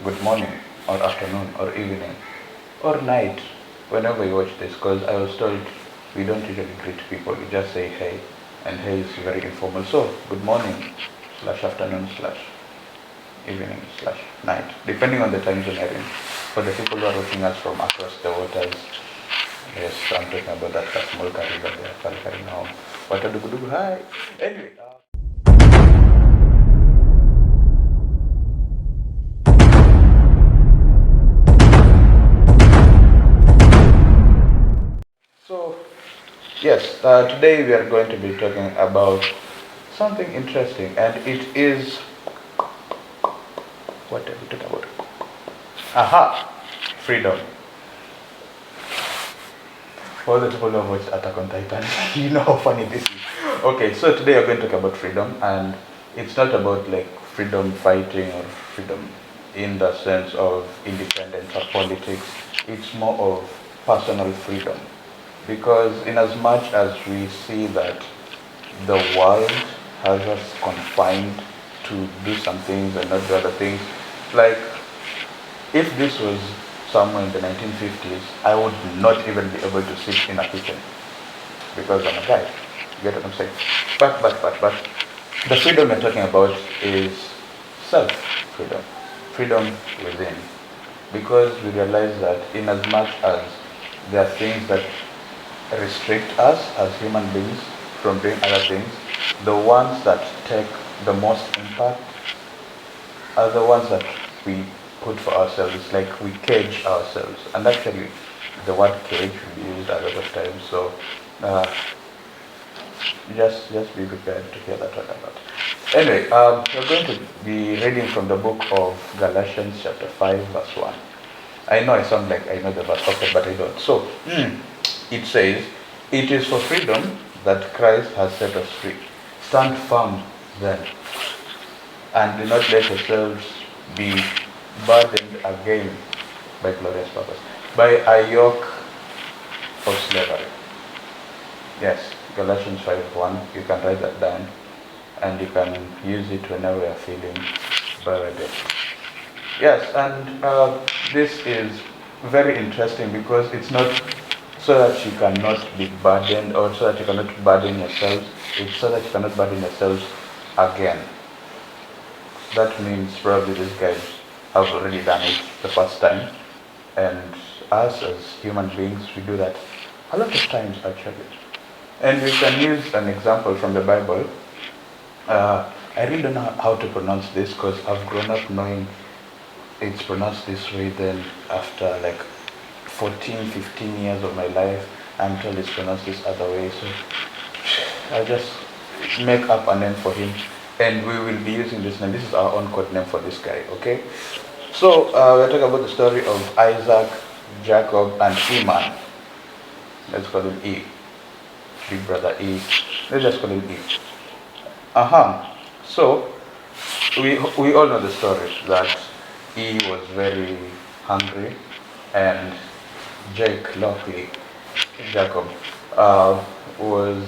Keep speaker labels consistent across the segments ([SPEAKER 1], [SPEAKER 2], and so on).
[SPEAKER 1] good morning, or afternoon, or evening, or night, whenever you watch this, because I was told we don't usually greet people, we just say hey, and hey is very informal. So, good morning, slash afternoon, slash evening, slash night, depending on the time zone you're in. For the people who are watching us from across the waters, yes, I'm talking about that small Kariba there, Kari now. What a dugu hi. Anyway. So, yes, today we are going to be talking about something interesting, and it is what are we talking about? Aha, freedom. For the people who have watched Attack on Titan, you know how funny this is. Okay, so today we're going to talk about freedom, and it's not about like freedom fighting or freedom in the sense of independence or politics. It's more of personal freedom, because in as much as we see that the world has us confined to do some things and not do other things, like if this was somewhere in the 1950s, I would not even be able to sit in a kitchen because I'm a guy. You get what I'm saying? But the freedom we're talking about is self-freedom, freedom within. Because we realize that in as much as there are things that restrict us as human beings from doing other things, the ones that take the most impact are the ones that we put for ourselves. It's like we cage ourselves. And actually, the word cage will be used a lot of times. So uh, just be prepared to hear that one a lot. Anyway, we're going to be reading from the book of Galatians chapter 5 verse 1. I know I sound like I know the verse often, but I don't. So, it says, "It is for freedom that Christ has set us free. Stand firm then, and do not let yourselves be burdened again by glorious purpose, by a yoke of slavery." Yes, Galatians 5:1. You can write that down, and you can use it whenever you're feeling burdened. Yes, and this is very interesting because it's not so that you cannot be burdened or so that you cannot burden yourselves. It's so that you cannot burden yourselves again. That means probably these guys have already done it the first time, and us as human beings, we do that a lot of times actually. And we can use an example from the Bible. I really don't know how to pronounce this because I've grown up knowing it's pronounced this way. Then after like 14, 15 years of my life, I'm told it's pronounced this other way. So I'll just make up a name for him, and we will be using this name. This is our own code name for this guy, okay? So we're talking about the story of Isaac, Jacob, and E-Man. Let's call him E. Big brother E. Let's just call him E. So we all know the story that E was very hungry, and Jacob, was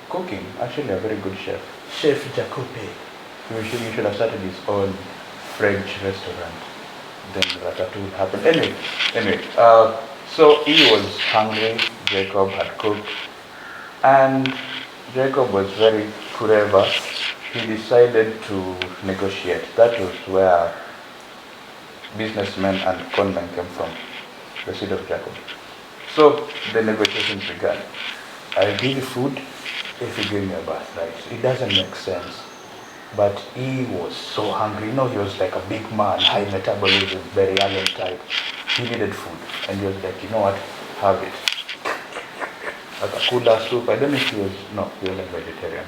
[SPEAKER 1] cooking. Actually, a very good chef. Chef Jacope. He should have started his own French restaurant. Then ratatouille happened. Anyway. So he was hungry. Jacob had cooked, and Jacob was very clever. He decided to negotiate. That was where businessmen and conmen came from, the seed of Jacob. So the negotiations began. I'll give you food if you give me a birthright. It doesn't make sense. But he was so hungry. You know, he was like a big man, high metabolism, very alien type. He needed food. And he was like, you know what, have it. Like a cooler soup. I don't know if he wasn't vegetarian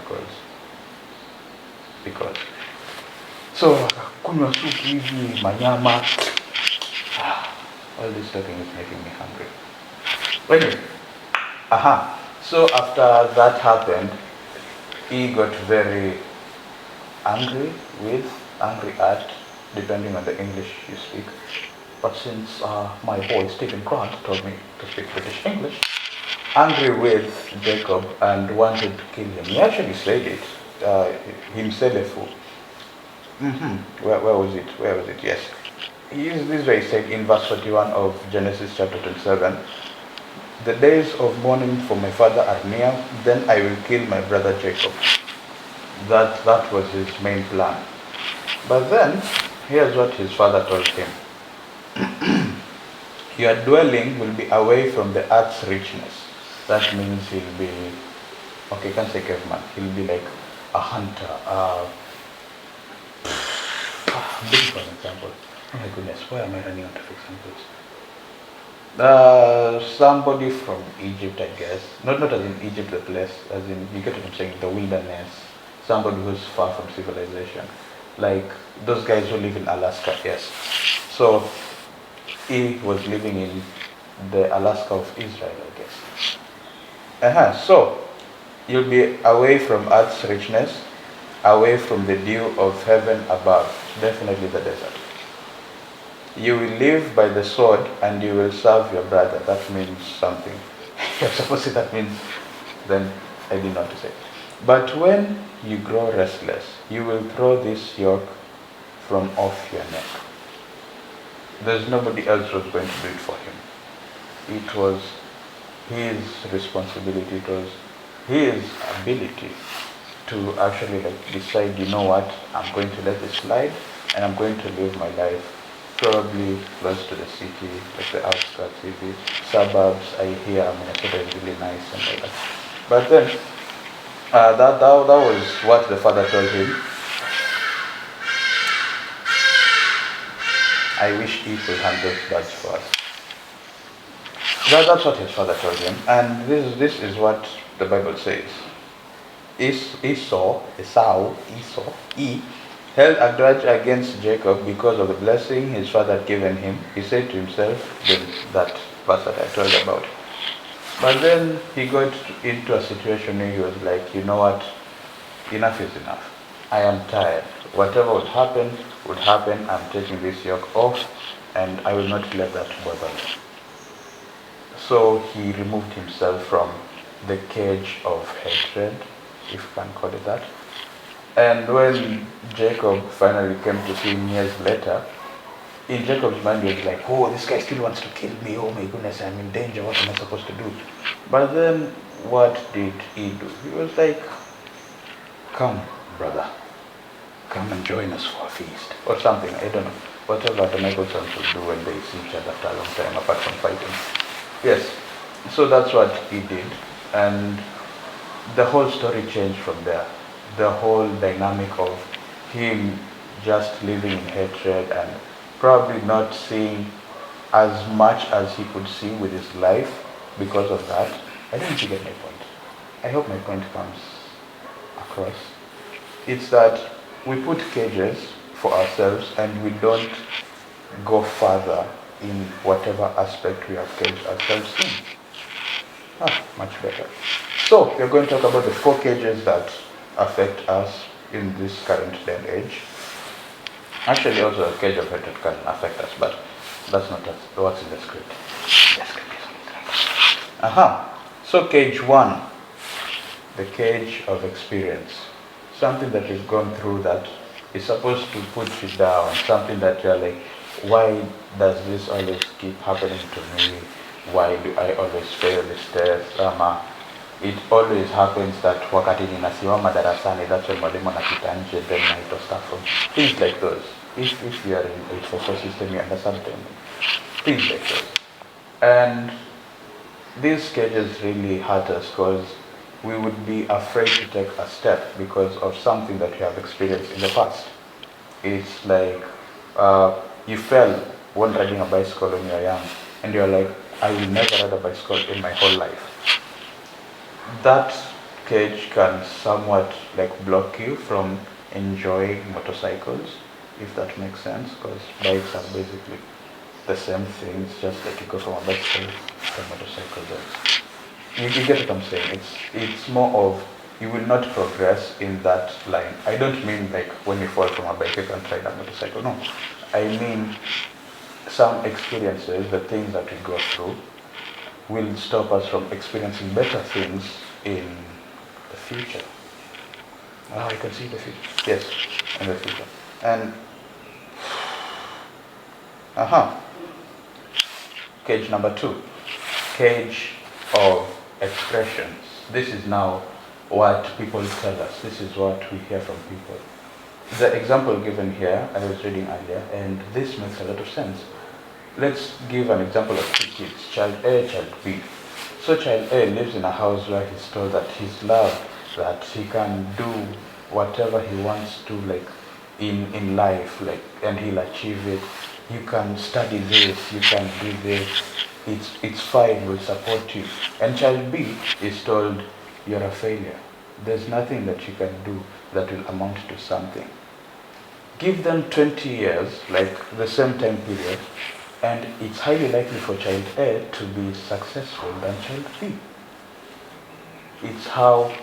[SPEAKER 1] because. So, kunywa soup hivi, manyama. All this talking is making me hungry. Anyway, so after that happened, he got very angry at, depending on the English you speak. But since my boy Stephen Grant told me to speak British English, angry with Jacob and wanted to kill him. He actually said it himself. Where was it? Yes. this way said in verse 41 of Genesis chapter 27, the days of mourning for my father are near, then I will kill my brother Jacob. That was his main plan. But then, here's what his father told him. Your dwelling will be away from the earth's richness. That means he'll be, okay, can't say caveman, he'll be like a hunter, big for example. Oh my goodness, why am I running out of examples? Somebody from Egypt, I guess. Not as in Egypt, the place, as in, you get what I'm saying, the wilderness. Somebody who's far from civilization. Like those guys who live in Alaska, yes. So he was living in the Alaska of Israel, I guess. So you'll be away from earth's richness, away from the dew of heaven above, definitely the desert. You will live by the sword and you will serve your brother. That means something. You're supposed to say that means, then I didn't know what to say. But when you grow restless, you will throw this yoke from off your neck. There's nobody else who was going to do it for him. It was his responsibility, it was his ability to actually decide, you know what, I'm going to let this slide and I'm going to live my life probably close to the city, like the outskirts, the suburbs. I hear Minnesota is really nice and all that. But then, that was what the father told him. I wish he could hand those bags for us. That's what his father told him, and this is what the Bible says. Esau, he held a grudge against Jacob because of the blessing his father had given him. He said to himself, that verse that I told about. But then he got into a situation where he was like, you know what, enough is enough. I am tired. Whatever would happen, I'm taking this yoke off, and I will not let that bother me. So he removed himself from the cage of hatred, if you can call it that. And when Jacob finally came to see him years later, in Jacob's mind he was like, oh, this guy still wants to kill me, oh my goodness, I'm in danger, what am I supposed to do? But then, what did he do? He was like, come, brother, come and join us for a feast, or something, I don't know. Whatever the Michael sons will do when they see each other after a long time, apart from fighting. Yes, so that's what he did, and the whole story changed from there. The whole dynamic of him just living in hatred and probably not seeing as much as he could see with his life because of that. I don't think you get my point. I hope my point comes across. It's that we put cages for ourselves and we don't go further in whatever aspect we have caged ourselves in. Much better. So, we're going to talk about the 4 cages that affect us in this current day and age. Actually, also a cage of hatred can affect us, but that's not what's in the script. The script is So, cage 1, the cage of experience. Something that you've gone through that is supposed to put you down. Something that you're like, why does this always keep happening to me? Why do I always fail this test? It always happens that wakati ninasimama darasani, that's when mwalimu anapita nje, then naitwa stuff from things like those. If you are in a 844 system, you understand things like those. And these cages really hurt us because we would be afraid to take a step because of something that we have experienced in the past. It's like you fell when riding a bicycle when you were young, and you're like, I will never ride a bicycle in my whole life. That cage can somewhat block you from enjoying motorcycles, if that makes sense, because bikes are basically the same thing. It's just like you go from a bicycle to a motorcycle. You get what I'm saying? It's more of you will not progress in that line. I don't mean when you fall from a bike you can't ride a motorcycle. No, I mean some experiences, the things that we go through, will stop us from experiencing better things in the future. I can see the future. Yes, in the future. And Cage number 2, cage of expressions. This is now what people tell us. This is what we hear from people. The example given here, I was reading earlier, and this makes a lot of sense. Let's give an example of 2 kids, child A, child B. So child A lives in a house where he's told that he's loved, that he can do whatever he wants to, like in life, like, and he'll achieve it. You can study this, you can do this, it's fine, we'll support you. And child B is told, you're a failure. There's nothing that you can do that will amount to something. Give them 20 years, like the same time period, and it's highly likely for child A to be successful than child B. It's how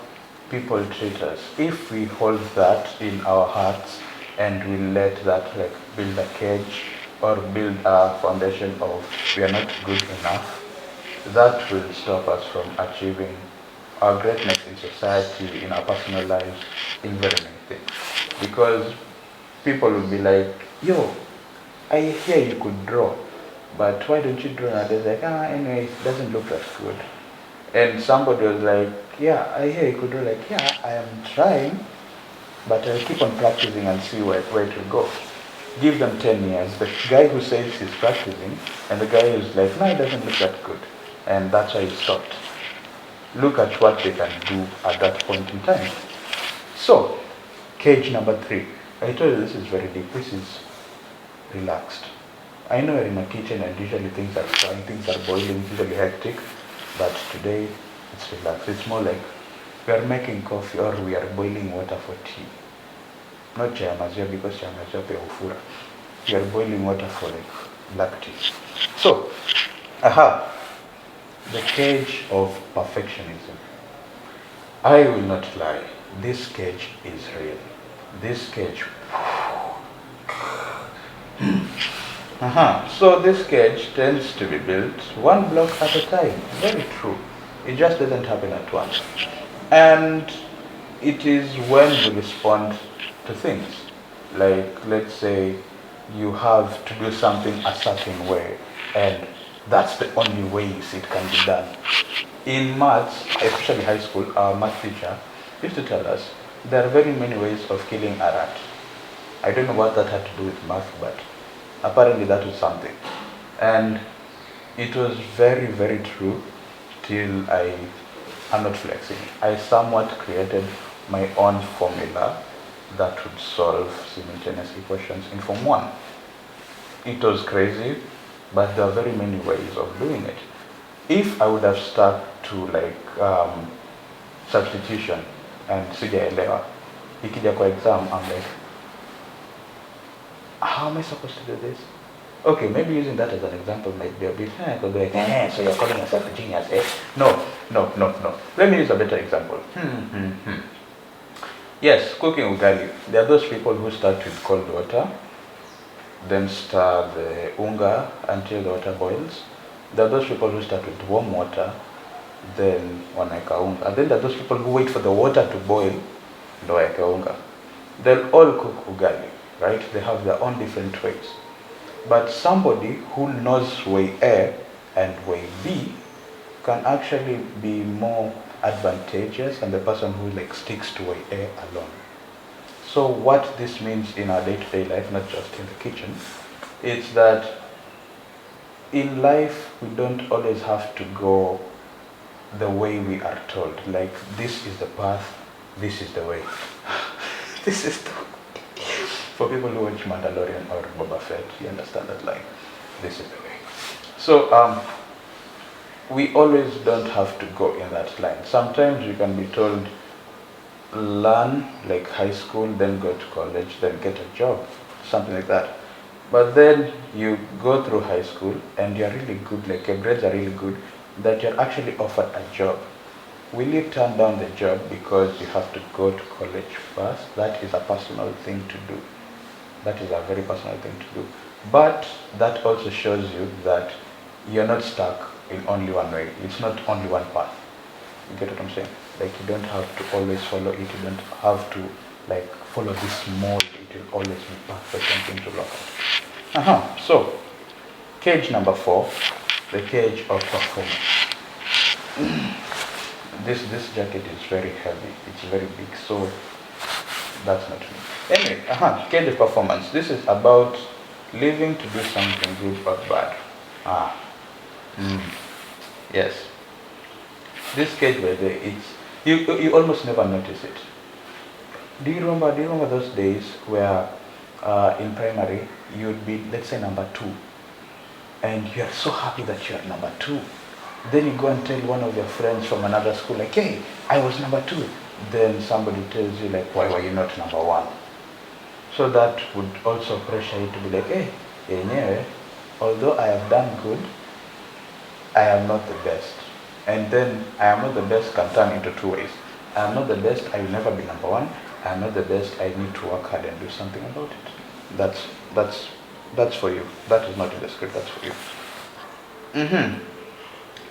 [SPEAKER 1] people treat us. If we hold that in our hearts and we let that like build a cage or build a foundation of we are not good enough, that will stop us from achieving our greatness in society, in our personal lives, in very many things. Because people will be like, yo, I hear you could draw, but why don't you draw nowadays? Like, anyway, it doesn't look that good. And somebody was like, yeah, I hear you could draw. Like, yeah, I am trying, but I'll keep on practicing and see where it will go. Give them 10 years. The guy who says he's practicing, and the guy who's like, no, it doesn't look that good. And that's why he stopped. Look at what they can do at that point in time. So, cage number 3. I told you this is very deep. This is relaxed. I know you're in a kitchen and usually things are frying, things are boiling, it's usually hectic, but today it's relaxed. It's more like we are making coffee or we are boiling water for tea. Not chai maziwa, because chai maziwa pe ufura. We are boiling water for like black tea. So, the cage of perfectionism. I will not lie, this cage is real. This cage. So this cage tends to be built one block at a time. Very true. It just doesn't happen at once. And it is when we respond to things. Like, let's say you have to do something a certain way, and that's the only way you see it can be done. In maths, especially high school, our math teacher used to tell us there are very many ways of killing a rat. I don't know what that had to do with math, but apparently that was something. And it was very, very true till I'm not flexing. I somewhat created my own formula that would solve simultaneous equations in Form 1. It was crazy, but there are very many ways of doing it. If I would have stuck to like substitution and sijaelewa, ikija kwa exam, I'm like, how am I supposed to do this? Okay, maybe using that as an example might be a bit, I could be like, so you're calling yourself a genius, eh? No. Let me use a better example. Yes, cooking ugali. There are those people who start with cold water, then stir the unga until the water boils. There are those people who start with warm water, then wanaeka unga. And then there are those people who wait for the water to boil, ndo waeke unga. They'll all cook ugali, right? They have their own different ways. But somebody who knows way A and way B can actually be more advantageous than the person who like sticks to way A alone. So what this means in our day-to-day life, not just in the kitchen, is that in life we don't always have to go the way we are told. Like, this is the path, this is the way. This is the for people who watch Mandalorian or Boba Fett, you understand that line. This is the way. So we always don't have to go in that line. Sometimes you can be told, learn like high school, then go to college, then get a job, something like that. But then you go through high school and you're really good, like your grades are really good, that you're actually offered a job. Will you turn down the job because you have to go to college first? That is a personal thing to do. That is a very personal thing to do. But that also shows you that you're not stuck in only one way. It's not only one path. You get what I'm saying? Like, you don't have to always follow it. You don't have to like follow this mold. It will always be perfect and things will work out. So Cage number 4, the cage of performance. This jacket is very heavy. It's very big, so that's not me. Anyway, cage of performance. This is about living to do something good or bad. Yes. This cage, by the way, you almost never notice it. Do you remember those days where in primary you'd be, let's say, number 2, and you're so happy that you're number 2. Then you go and tell one of your friends from another school, like, hey, I was number 2. Then somebody tells you, like, why were you not number 1? So that would also pressure you to be like, hey, yeah, although I have done good, I am not the best. And then I am not the best can turn into 2 ways. I am not the best, I will never be number 1. I am not the best, I need to work hard and do something about it. That's for you. That is not in the script, that's for you.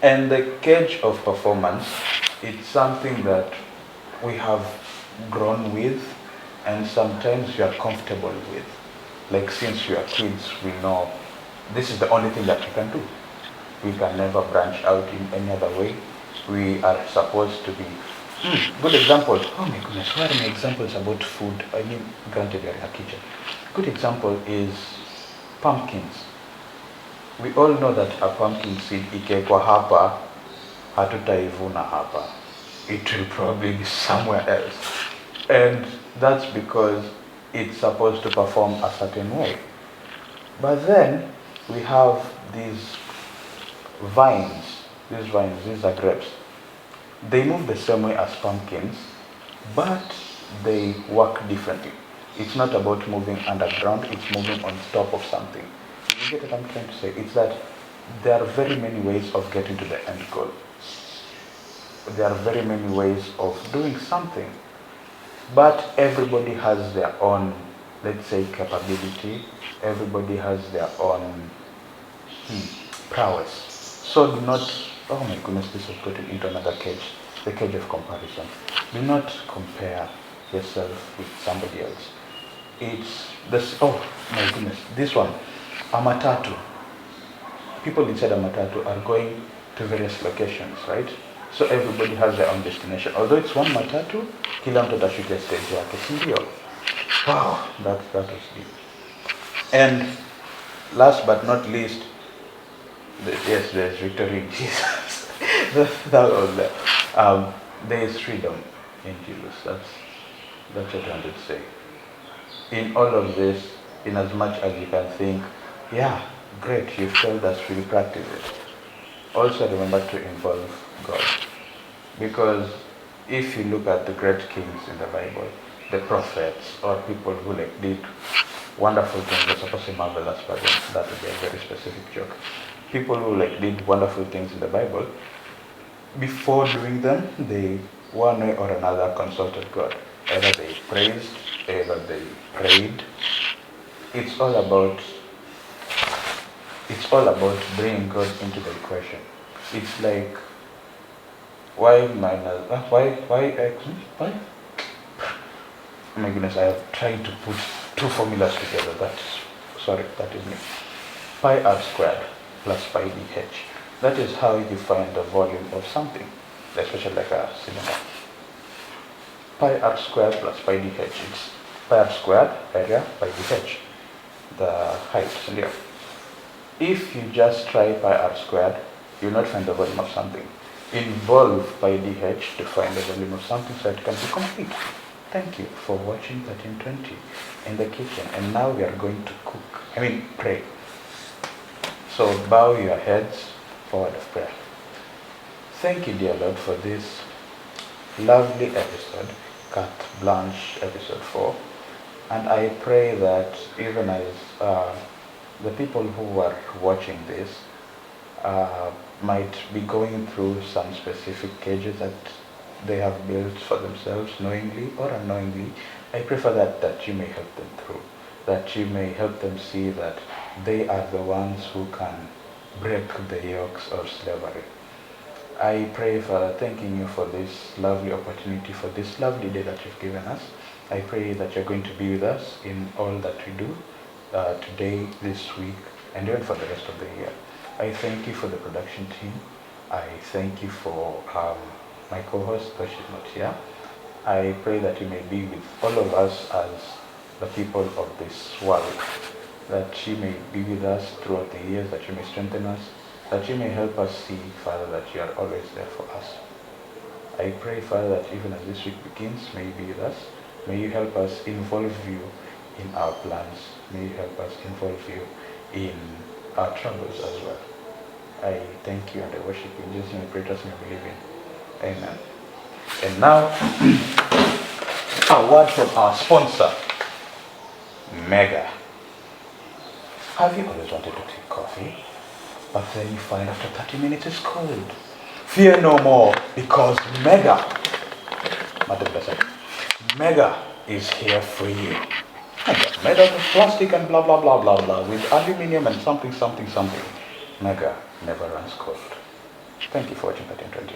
[SPEAKER 1] And the cage of performance, it's something that we have grown with and sometimes we are comfortable with. Like since we are kids, we know this is the only thing that we can do. We can never branch out in any other way. We are supposed to be good example. Oh my goodness, what are my examples about food? I mean, granted you're in a kitchen. Good example is pumpkins. We all know that a pumpkin seed ikekwa hapa, hatutaivuna hapa. It will probably be somewhere else. And that's because it's supposed to perform a certain way. But then we have these vines. These are grapes. They move the same way as pumpkins, but they work differently. It's not about moving underground, it's moving on top of something. You get what I'm trying to say? It's that there are very many ways of getting to the end goal. There are very many ways of doing something. But everybody has their own, let's say, capability. Everybody has their own prowess. So do not, oh my goodness, this has gotten into another cage, the cage of comparison. Do not compare yourself with somebody else. It's this, oh my goodness, this one, a matatu. People inside a matatu are going to various locations, right? So everybody has their own destination. Although it's one matatu, kila mtu atashukia stage yake, si ndio? Wow, that was deep. And last but not least, yes, there's victory in Jesus. That was there. There is freedom in Jesus. That's what I wanted to say. In all of this, in as much as you can think, yeah, great, you told us we practice it. Also remember to involve God. Because if you look at the great kings in the Bible, the prophets, or people who did wonderful things, they're supposed to be marvelous, but that would be a very specific joke. People who did wonderful things in the Bible, before doing them, they one way or another consulted God. Either they praised, either they prayed. It's all about bringing God into the equation. It's like why? Oh my goodness, I have tried to put two formulas together. That is me. Pi r squared plus pi dh. That is how you find the volume of something, especially like a cylinder. Pi r squared plus pi dh. It's pi r squared area by dh, the height. Yeah. If you just try pi r squared, you will not find the volume of something. Involve pi dh to find the volume of something so it can be complete. Thank you for watching 1320 in the kitchen. And now we are going to pray. So bow your heads for word of prayer. Thank you, dear Lord, for this lovely episode, Carte, Blanche, episode 4. And I pray that even as the people who are watching this might be going through some specific cages that they have built for themselves, knowingly or unknowingly, I pray for that you may help them through, that you may help them see that they are the ones who can break the yokes of slavery. I pray, Father, thanking you for this lovely opportunity, for this lovely day that you've given us. I pray that you're going to be with us in all that we do today, this week, and even for the rest of the year. I thank you for the production team. I thank you for my co-host, though she's not here. I pray that you may be with all of us as the people of this world, that you may be with us throughout the years, that you may strengthen us, that you may help us see, Father, that you are always there for us. I pray, Father, that even as this week begins, may you be with us. May you help us involve you in our plans. May you help us involve you in our troubles as well. I thank you and I worship you. In Jesus' name I pray, trust me, I believe in. Amen. And now, a word from our sponsor, Mega. Have you always wanted to take coffee, but then you find after 30 minutes it's cold? Fear no more, because Mega, Mega is here for you. Made out of plastic and blah blah blah blah blah with aluminium and something something something. Mega never runs cold. Thank you for watching 1320.